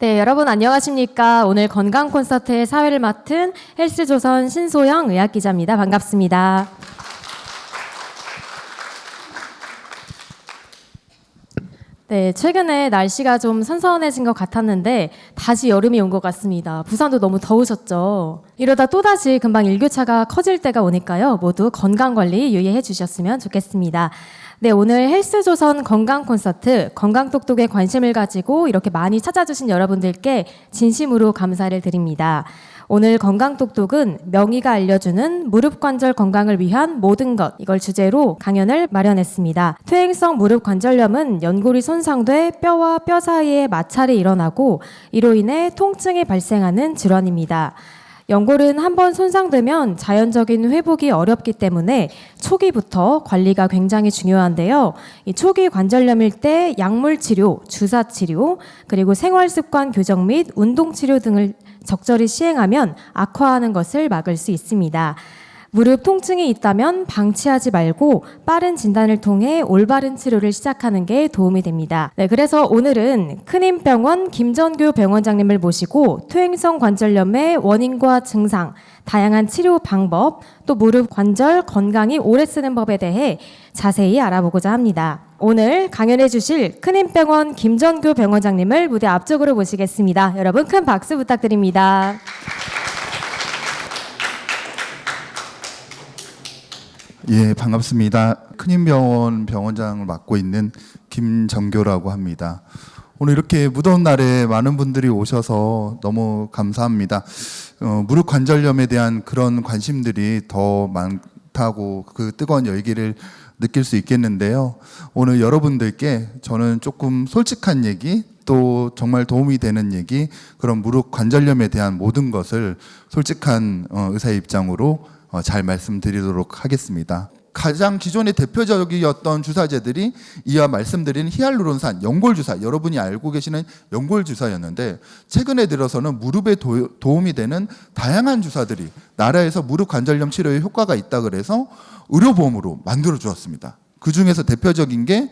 네, 여러분 안녕하십니까? 오늘 건강 콘서트의 사회를 맡은 헬스조선 신소영 의학기자입니다. 반갑습니다. 네, 최근에 날씨가 좀 선선해진 것 같았는데 다시 여름이 온 것 같습니다. 부산도 너무 더우셨죠? 이러다 또다시 금방 일교차가 커질 때가 오니까요. 모두 건강관리 유의해 주셨으면 좋겠습니다. 네, 오늘 헬스조선 건강 콘서트 건강똑똑에 관심을 가지고 이렇게 많이 찾아주신 여러분들께 진심으로 감사를 드립니다. 오늘 건강똑똑은 명의가 알려주는 무릎관절 건강을 위한 모든 것, 이걸 주제로 강연을 마련했습니다. 퇴행성 무릎관절염은 연골이 손상돼 뼈와 뼈 사이에 마찰이 일어나고 이로 인해 통증이 발생하는 질환입니다. 연골은 한번 손상되면 자연적인 회복이 어렵기 때문에 초기부터 관리가 굉장히 중요한데요. 이 초기 관절염일 때 약물 치료, 주사 치료, 그리고 생활 습관 교정 및 운동 치료 등을 적절히 시행하면 악화하는 것을 막을 수 있습니다. 무릎 통증이 있다면 방치하지 말고 빠른 진단을 통해 올바른 치료를 시작하는 게 도움이 됩니다. 네, 그래서 오늘은 큰힘병원 김전교 병원장님을 모시고 퇴행성 관절염의 원인과 증상, 다양한 치료 방법, 또 무릎 관절 건강히 오래 쓰는 법에 대해 자세히 알아보고자 합니다. 오늘 강연해 주실 큰힘병원 김전교 병원장님을 무대 앞쪽으로 모시겠습니다. 여러분 큰 박수 부탁드립니다. 예, 반갑습니다. 큰힘병원 병원장을 맡고 있는 김정교라고 합니다. 오늘 이렇게 무더운 날에 많은 분들이 오셔서 너무 감사합니다. 무릎 관절염에 대한 그런 관심들이 더 많다고 그 뜨거운 열기를 느낄 수 있겠는데요. 오늘 여러분들께 저는 조금 솔직한 얘기, 또 정말 도움이 되는 얘기, 그런 무릎 관절염에 대한 모든 것을 솔직한 의사의 입장으로 잘 말씀드리도록 하겠습니다. 가장 기존의 대표적이었던 주사제들이 이와 말씀드린 히알루론산, 연골주사, 여러분이 알고 계시는 연골주사였는데 최근에 들어서는 무릎에 도움이 되는 다양한 주사들이 나라에서 무릎 관절염 치료에 효과가 있다 그래서 의료보험으로 만들어 주었습니다. 그 중에서 대표적인 게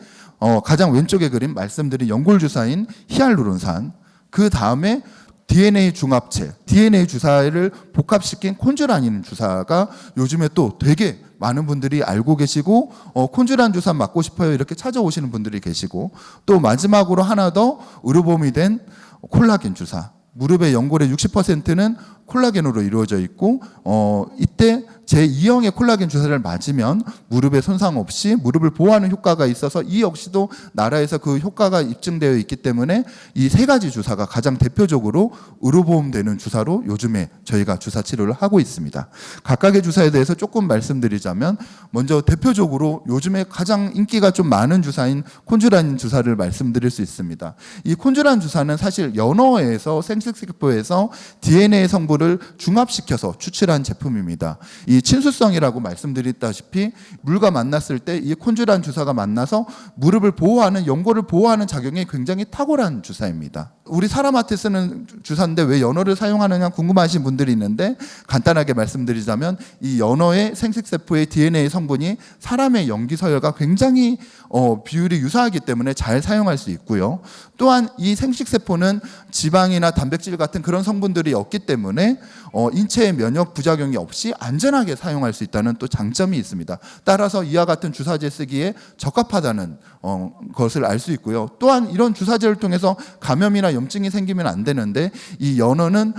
가장 왼쪽에 그린 말씀드린 연골주사인 히알루론산, 그 다음에 DNA 중합체, DNA 주사를 복합시킨 콘주란이라는 주사가 요즘에 또 되게 많은 분들이 알고 계시고 콘주란 주사 맞고 싶어요 이렇게 찾아오시는 분들이 계시고, 또 마지막으로 하나 더 의료보험이 된 콜라겐 주사, 무릎의 연골의 60%는 콜라겐으로 이루어져 있고 이때 제2형의 콜라겐 주사를 맞으면 무릎에 손상 없이 무릎을 보호하는 효과가 있어서 이 역시도 나라에서 그 효과가 입증되어 있기 때문에 이 세 가지 주사가 가장 대표적으로 의료보험되는 주사로 요즘에 저희가 주사 치료를 하고 있습니다. 각각의 주사에 대해서 조금 말씀드리자면, 먼저 대표적으로 요즘에 가장 인기가 좀 많은 주사인 콘주란 주사를 말씀드릴 수 있습니다. 이 콘주란 주사는 사실 연어에서 생식세포에서 DNA 성분을 중합시켜서 추출한 제품입니다. 이 친수성이라고 말씀드렸다시피 물과 만났을 때 이 콘주란 주사가 만나서 무릎을 보호하는, 연골을 보호하는 작용이 굉장히 탁월한 주사입니다. 우리 사람한테 쓰는 주사인데 왜 연어를 사용하느냐 궁금하신 분들이 있는데, 간단하게 말씀드리자면 이 연어의 생식세포의 DNA 성분이 사람의 염기서열과 굉장히 비율이 유사하기 때문에 잘 사용할 수 있고요. 또한 이 생식세포는 지방이나 단백질 같은 그런 성분들이 없기 때문에 인체의 면역 부작용이 없이 안전하게 사용할 수 있다는 또 장점이 있습니다. 따라서 이와 같은 주사제 쓰기에 적합하다는 것을 알 수 있고요. 또한 이런 주사제를 통해서 감염이나 염증이 생기면 안 되는데, 이 연어는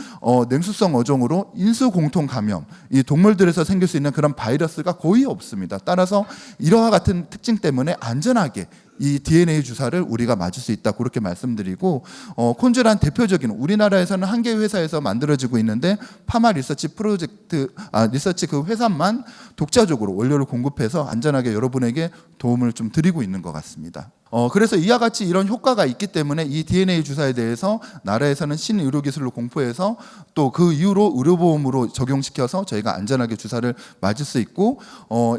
냉수성 어종으로 인수공통 감염, 이 동물들에서 생길 수 있는 그런 바이러스가 거의 없습니다. 따라서 이러한 같은 특징 때문에 안전하게 이 DNA 주사를 우리가 맞을 수 있다, 그렇게 말씀드리고, 콘주란 대표적인 우리나라에서는 한 개 회사에서 만들어지고 있는데 파마 리서치 프로젝트 리서치 그 회사만 독자적으로 원료를 공급해서 안전하게 여러분에게 도움을 좀 드리고 있는 것 같습니다. 그래서 이와 같이 이런 효과가 있기 때문에 이 DNA 주사에 대해서 나라에서는 신의료기술로 공포해서 또 그 이후로 의료보험으로 적용시켜서 저희가 안전하게 주사를 맞을 수 있고,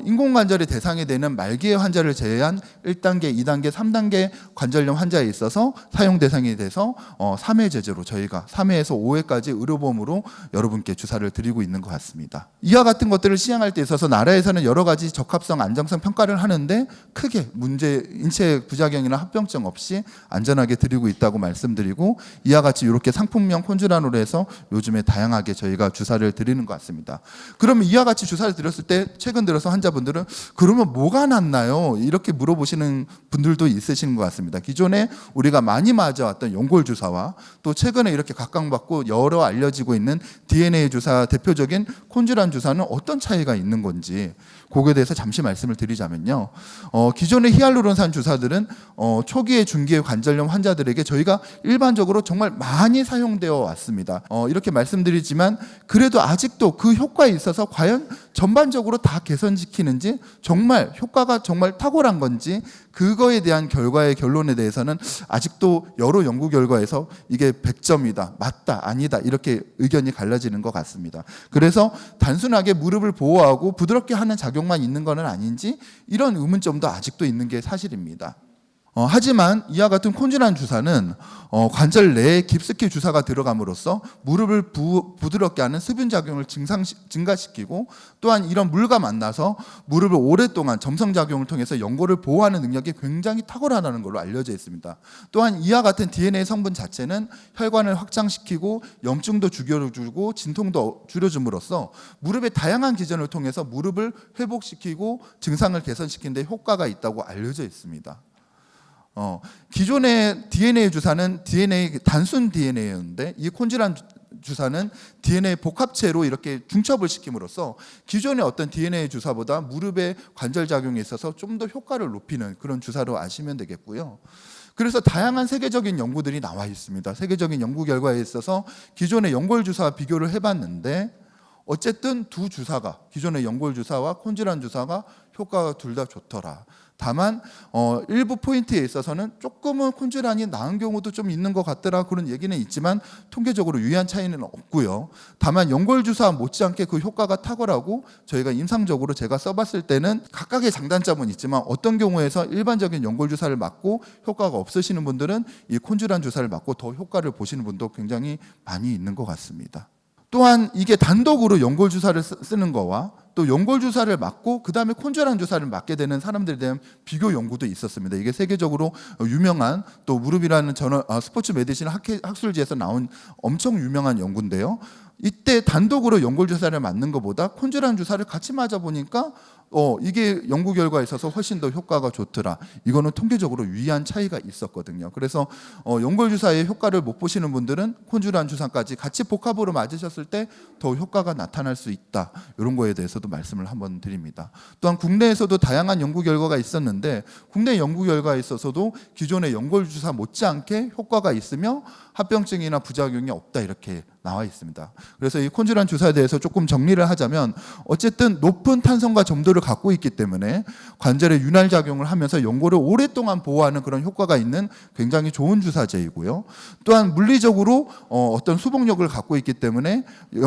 인공관절의 대상이 되는 말기의 환자를 제외한 1단계, 2단계, 3단계 관절염 환자에 있어서 사용 대상이 돼서 3회 제제로 저희가 3회에서 5회까지 의료보험으로 여러분께 주사를 드리고 있는 것 같습니다. 이와 같은 것들을 시행할 때 있어서 나라에서는 여러 가지 적합성, 안정성 평가를 하는데 크게 인체 부작용 부작용이나 합병증 없이 안전하게 드리고 있다고 말씀드리고, 이와 같이 이렇게 상품명 콘주란으로 해서 요즘에 다양하게 저희가 주사를 드리는 것 같습니다. 그러면 이와 같이 주사를 드렸을 때 최근 들어서 환자분들은 그러면 뭐가 낫나요? 이렇게 물어보시는 분들도 있으신 것 같습니다. 기존에 우리가 많이 맞아왔던 연골 주사와 또 최근에 이렇게 각광받고 여러 알려지고 있는 DNA 주사, 대표적인 콘주란 주사는 어떤 차이가 있는 건지 그거에 대해서 잠시 말씀을 드리자면요. 기존의 히알루론산 주사들은 초기에 중기의 관절염 환자들에게 저희가 일반적으로 정말 많이 사용되어 왔습니다. 이렇게 말씀드리지만 그래도 아직도 그 효과에 있어서 과연 전반적으로 다 개선시키는지, 정말 효과가 정말 탁월한 건지, 그거에 대한 결론에 대해서는 아직도 여러 연구 결과에서 이게 100점이다, 맞다, 아니다 이렇게 의견이 갈라지는 것 같습니다. 그래서 단순하게 무릎을 보호하고 부드럽게 하는 작용만 있는 것은 아닌지 이런 의문점도 아직도 있는 게 사실입니다. 하지만 이와 같은 콘주란 주사는 관절 내에 깊숙이 주사가 들어감으로써 무릎을 부드럽게 하는 수분 작용을 증가시키고, 또한 이런 물과 만나서 무릎을 오랫동안 점성 작용을 통해서 연골을 보호하는 능력이 굉장히 탁월하다는 걸로 알려져 있습니다. 또한 이와 같은 DNA 성분 자체는 혈관을 확장시키고 염증도 줄여주고 진통도 줄여줌으로써 무릎의 다양한 기전을 통해서 무릎을 회복시키고 증상을 개선시키는 데 효과가 있다고 알려져 있습니다. 기존의 DNA 주사는 단순 DNA였는데 이 콘주란 주사는 DNA 복합체로 이렇게 중첩을 시킴으로써 기존의 어떤 DNA 주사보다 무릎의 관절 작용에 있어서 좀 더 효과를 높이는 그런 주사로 아시면 되겠고요. 그래서 다양한 세계적인 연구들이 나와 있습니다. 세계적인 연구 결과에 있어서 기존의 연골 주사와 비교를 해봤는데 어쨌든 두 주사가, 기존의 연골 주사와 콘주란 주사가 효과가 둘 다 좋더라. 다만 일부 포인트에 있어서는 조금은 콘주란이 나은 경우도 좀 있는 것 같더라, 그런 얘기는 있지만 통계적으로 유의한 차이는 없고요. 다만 연골 주사 못지않게 그 효과가 탁월하고 저희가 임상적으로 제가 써봤을 때는 각각의 장단점은 있지만 어떤 경우에서 일반적인 연골 주사를 맞고 효과가 없으시는 분들은 이 콘주란 주사를 맞고 더 효과를 보시는 분도 굉장히 많이 있는 것 같습니다. 또한 이게 단독으로 연골 주사를 쓰는 거와 또 연골 주사를 맞고 그 다음에 콘주란 주사를 맞게 되는 사람들에 대한 비교 연구도 있었습니다. 이게 세계적으로 유명한, 또 무릎이라는 스포츠 메디신 학술지에서 나온 엄청 유명한 연구인데요. 이때 단독으로 연골 주사를 맞는 것보다 콘주란 주사를 같이 맞아 보니까 이게 연구 결과에 있어서 훨씬 더 효과가 좋더라. 이거는 통계적으로 유의한 차이가 있었거든요. 그래서 연골 주사의 효과를 못 보시는 분들은 콘주란 주사까지 같이 복합으로 맞으셨을 때 더 효과가 나타날 수 있다. 이런 거에 대해서도 말씀을 한번 드립니다. 또한 국내에서도 다양한 연구 결과가 있었는데 국내 연구 결과에 있어서도 기존의 연골 주사 못지않게 효과가 있으며 합병증이나 부작용이 없다, 이렇게 나와 있습니다. 그래서 이 콘주란 주사에 대해서 조금 정리를 하자면 어쨌든 높은 탄성과 점도를 갖고 있기 때문에 관절에 윤활 작용을 하면서 연골을 오랫동안 보호하는 그런 효과가 있는 굉장히 좋은 주사제이고요. 또한 물리적으로 어떤 수복력을 갖고 있기 때문에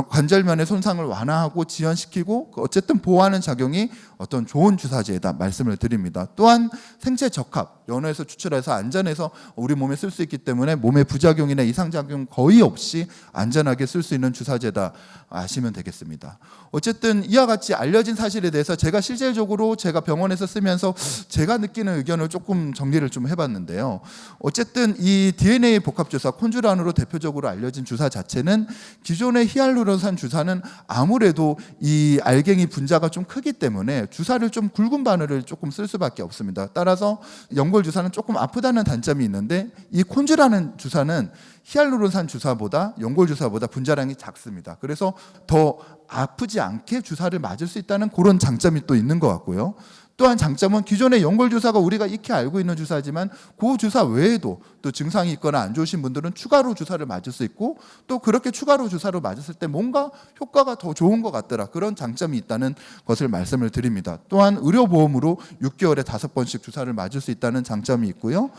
관절면의 손상을 완화하고 지연시키고 어쨌든 보호하는 작용이 어떤 좋은 주사제이다 말씀을 드립니다. 또한 생체 적합, 연어에서 추출해서 안전해서 우리 몸에 쓸 수 있기 때문에 몸의 부작용이나 이상작용 거의 없이 안전하게 쓸 수 있는 주사제다 아시면 되겠습니다. 어쨌든 이와 같이 알려진 사실에 대해서 제가 실질적으로 제가 병원에서 쓰면서 제가 느끼는 의견을 조금 정리를 좀 해봤는데요. 어쨌든 이 DNA 복합주사 콘주란으로 대표적으로 알려진 주사 자체는 기존의 히알루론산 주사는 아무래도 이 알갱이 분자가 좀 크기 때문에 주사를 좀 굵은 바늘을 조금 쓸 수밖에 없습니다. 따라서 연골 주사는 조금 아프다는 단점이 있는데 이 콘주라는 주사는 히알루론산 주사보다 연골 주사보다 분자량이 작습니다. 그래서 더 아프지 않게 주사를 맞을 수 있다는 그런 장점이 또 있는 것 같고요. 또한 장점은 기존의 연골 주사가 우리가 익히 알고 있는 주사지만 그 주사 외에도 또 증상이 있거나 안 좋으신 분들은 추가로 주사를 맞을 수 있고 또 그렇게 추가로 주사를 맞았을 때 뭔가 효과가 더 좋은 것 같더라, 그런 장점이 있다는 것을 말씀을 드립니다. 또한 의료보험으로 6개월에 5번씩 주사를 맞을 수 있다는 장점이 있고요.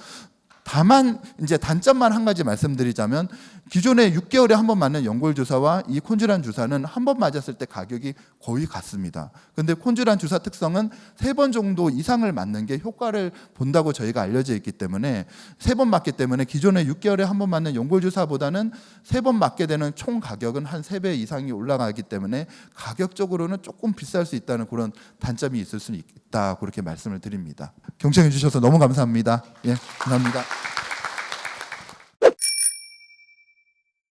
다만 이제 단점만 한 가지 말씀드리자면 기존에 6개월에 한 번 맞는 연골 주사와 이 콘쥬란 주사는 한 번 맞았을 때 가격이 거의 같습니다. 근데 콘쥬란 주사 특성은 3번 정도 이상을 맞는 게 효과를 본다고 저희가 알려져 있기 때문에 3번 맞기 때문에 기존에 6개월에 한 번 맞는 연골 주사보다는 3번 맞게 되는 총 가격은 한 3배 이상이 올라가기 때문에 가격적으로는 조금 비쌀 수 있다는 그런 단점이 있을 수 있다, 그렇게 말씀을 드립니다. 경청해 주셔서 너무 감사합니다. 예, 감사합니다.